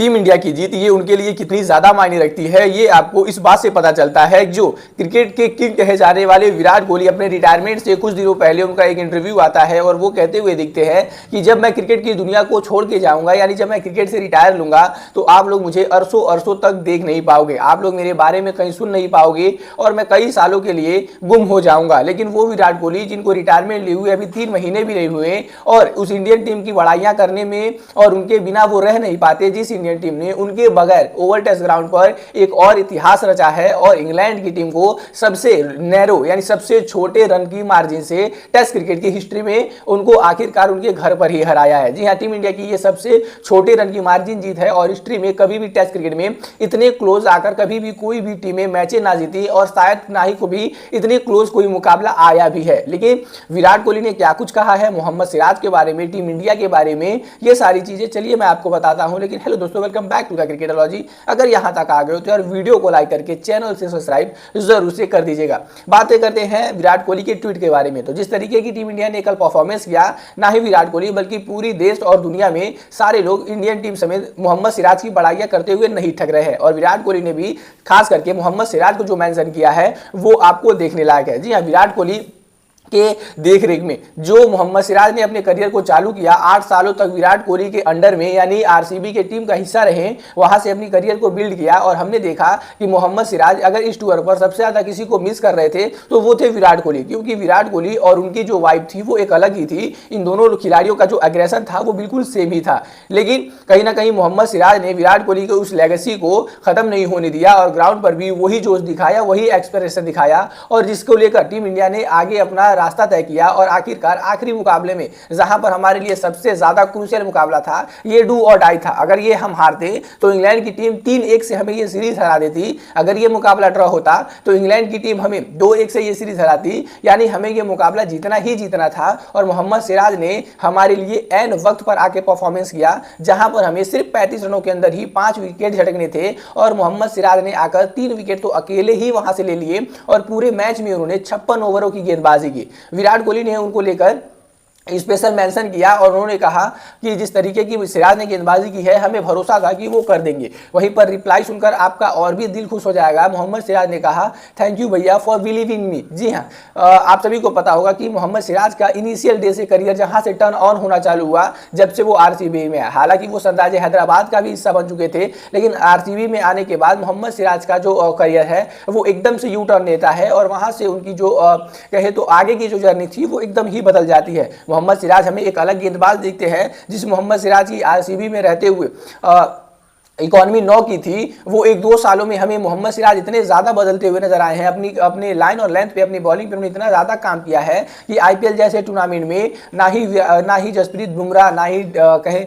Team India की जीत ये उनके लिए कितनी ज्यादा मायने रखती है, ये आपको इस बात से पता चलता है। जो क्रिकेट के किंग कहे जाने वाले विराट कोहली अपने रिटायरमेंट से कुछ दिनों पहले उनका एक इंटरव्यू आता है और वो कहते हुए दिखते हैं कि जब मैं क्रिकेट की दुनिया को छोड़ के जाऊंगा, यानी जब मैं क्रिकेट से रिटायर लूंगा, तो आप लोग मुझे अरसों अरसों तक देख नहीं पाओगे, आप लोग मेरे बारे में कहीं सुन नहीं पाओगे और मैं कई सालों के लिए गुम हो जाऊंगा। लेकिन वो विराट कोहली जिनको रिटायरमेंट लिए हुए अभी 3 महीने भी नहीं हुए और उस इंडियन टीम की बड़ाइयां करने में और उनके बिना वो रह नहीं पाते, जिस इंडियन टीम ने उनके बगैर ओवल टेस्ट ग्राउंड पर एक और इतिहास रचा है और इंग्लैंड की टीम को सबसे नैरो यानी सबसे छोटे रन की मार्जिन से टेस्ट क्रिकेट की हिस्ट्री में उनको आखिरकार उनके घर पर ही हराया है। जी हां, टीम इंडिया की ये सबसे छोटे रन की मार्जिन जीत है और हिस्ट्री में कभी भी टेस्ट क्रिकेट में इतने क्लोज आकर कभी भी कोई भी टीमें मैचें ना जीती और शायद ना ही कभी इतने क्लोज कोई मुकाबला आया भी है। लेकिन विराट कोहली ने क्या कुछ कहा है मोहम्मद सिराज के बारे में, टीम इंडिया के बारे में, ये सारी चीजें चलिए मैं आपको बताता हूं। लेकिन हेलो दोस्तों, वेलकम बैक टू द क्रिकेटोलॉजी। अगर यहां तक आ गए हो तो यार वीडियो को लाइक करके चैनल से सब्सक्राइब जरूर से कर दीजिएगा। बातें करते हैं विराट कोहली के ट्वीट के बारे में। तो जिस तरीके की टीम इंडिया ने कल परफॉर्मेंस किया, ना ही विराट कोहली बल्कि पूरी देश और दुनिया में सारे लोग इंडियन टीम समेत मोहम्मद सिराज की बड़ाइयां करते हुए नहीं थक रहे हैं और विराट कोहली ने भी खास करके मोहम्मद सिराज को जो मेंशन किया है वो आपको देखने लायक है। जी हां, विराट कोहली के देखरेख में जो मोहम्मद सिराज ने अपने करियर को चालू किया, 8 सालों तक विराट कोहली के अंडर में यानी आरसीबी के टीम का हिस्सा रहे, वहां से अपनी करियर को बिल्ड किया और हमने देखा कि मोहम्मद सिराज अगर इस टूर पर सबसे ज्यादा किसी को मिस कर रहे थे तो वो थे विराट कोहली, क्योंकि विराट कोहली और उनकी जो वाइब थी वो एक अलग ही थी। इन दोनों खिलाड़ियों का जो एग्रेशन था वो बिल्कुल सेम ही था। लेकिन कहीं ना कहीं मोहम्मद सिराज ने विराट कोहली के उस लेगेसी को खत्म नहीं होने दिया और ग्राउंड पर भी वही जोश दिखाया, वही एक्सप्रेशन दिखाया और जिसको लेकर टीम इंडिया ने आगे अपना रास्ता तय किया और आखिरकार आखिरी मुकाबले में जहां पर हमारे लिए सबसे ज्यादा क्रूशियल मुकाबला था, ये डू और डाई था। अगर ये हम हारते तो इंग्लैंड की टीम 3-1 से हमें ये सीरीज हरा देती, अगर ये मुकाबला ड्रॉ होता तो इंग्लैंड की टीम हमें 2-1 से ये सीरीज हराती, यानी हमें ये मुकाबला जीतना ही जीतना था। और मोहम्मद सिराज ने हमारे लिए एन वक्त पर आके परफॉर्मेंस किया, जहां पर हमें सिर्फ 35 रनों के अंदर ही 5 विकेट झटकने थे और मोहम्मद सिराज ने आकर 3 विकेट तो अकेले ही वहां से ले लिए और पूरे मैच में उन्होंने 56 ओवरों की गेंदबाजी की। विराट कोहली ने उनको लेकर स्पेशल मेंशन किया और उन्होंने कहा कि जिस तरीके की सिराज ने गेंदबाजी की है हमें भरोसा था कि वो कर देंगे। वहीं पर रिप्लाई सुनकर आपका और भी दिल खुश हो जाएगा। मोहम्मद सिराज ने कहा, थैंक यू भैया फॉर बिलीविंग मी। जी हाँ, आप सभी को पता होगा कि मोहम्मद सिराज का इनिशियल डे से करियर जहां से टर्न ऑन होना चालू हुआ जब से वो आरसीबी में आया। हालांकि वो सनराइजर हैदराबाद का भी हिस्सा बन चुके थे, लेकिन आरसीबी में आने के बाद मोहम्मद सिराज का जो करियर है वो एकदम से यू टर्न लेता है और वहां से उनकी जो कहे तो आगे की जो जर्नी थी वो एकदम ही बदल जाती है। मोहम्मद सिराज हमें एक अलग गेंदबाज देखते हैं। जिस मोहम्मद सिराज की आरसीबी में रहते हुए इकोनॉमी 9 की थी, वो 1-2 सालों में हमें मोहम्मद सिराज इतने ज्यादा बदलते हुए नजर आए हैं। अपने लाइन और लेंथ पे, अपनी बॉलिंग पे उन्होंने इतना ज्यादा काम किया है कि आईपीएल जैसे टूर्नामेंट में ना ही जसप्रीत बुमराह, ना ही कहे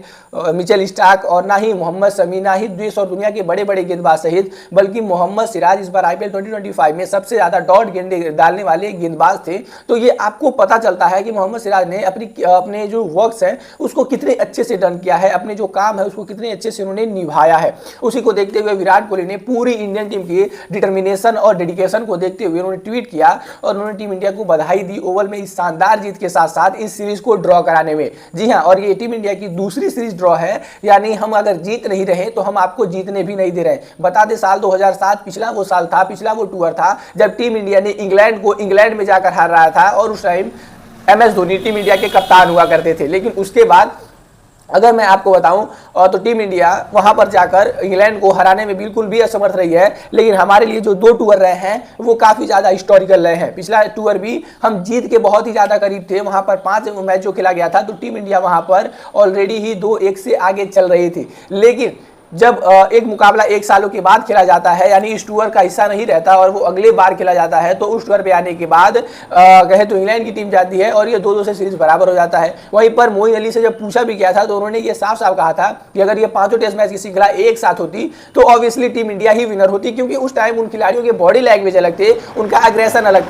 मिचेल स्टार्क और ना ही मोहम्मद शमी, ना ही देश और दुनिया के बड़े बड़े गेंदबाज सहित, बल्कि मोहम्मद सिराज इस बार आईपीएल 2025 में सबसे ज्यादा डॉट गेंदे डालने वाले गेंदबाज थे। तो ये आपको पता चलता है कि मोहम्मद सिराज ने अपने जो वर्क्स हैं उसको कितने अच्छे से डन किया है, अपने जो काम है उसको कितने अच्छे से उन्होंने निभाया है। उसी को देखते हुए विराट कोहली ने पूरी इंडियन टीम की डिटर्मिनेशन और डेडिकेशन को देखते हुए उन्होंने ट्वीट किया और उन्होंने टीम इंडिया को बधाई दी ओवल में इस शानदार जीत के साथ साथ इस सीरीज को ड्रॉ कराने में। जी हां, और ये टीम इंडिया की दूसरी सीरीज ड्रॉ है, यानी हम अगर जीत नहीं रहे तो हम आपको जीतने भी नहीं दे रहे। बता दें, साल 2007 पिछला वो साल था, पिछला वो टूर था जब टीम इंडिया ने इंग्लैंड को इंग्लैंड में जाकर हार रहा था और उस time MS Dhoni team India के कप्तान हुआ करते थे। लेकिन उसके बाद अगर मैं आपको बताऊं तो टीम इंडिया वहां पर जाकर इंग्लैंड को हराने में बिल्कुल भी असमर्थ रही है। लेकिन हमारे लिए जो 2 टूर रहे हैं वो काफी ज्यादा हिस्टोरिकल रहे हैं। पिछला टूर भी हम जीत के बहुत ही ज्यादा करीब थे, वहां पर 5 मैच जो खेला गया था तो टीम इंडिया वहां पर ऑलरेडी ही 2-1 से आगे चल रही थी। लेकिन जब एक मुकाबला 1 सालों के बाद खेला जाता है, यानी इस टूर का हिस्सा नहीं रहता और वो अगले बार खेला जाता है, तो उस टूर पे आने के बाद कहे तो इंग्लैंड की टीम जाती है और ये 2-2 से सीरीज बराबर हो जाता है। वहीं पर मोइन अली से जब पूछा भी गया था तो उन्होंने ये साफ साफ कहा था कि अगर ये 5 टेस्ट मैच की श्रृंखला एक साथ होती तो ऑब्वियसली टीम इंडिया ही विनर होती, क्योंकि उस टाइम उन खिलाड़ियों के बॉडी लैंग्वेज अलग थे, उनका एग्रेशन अलग था।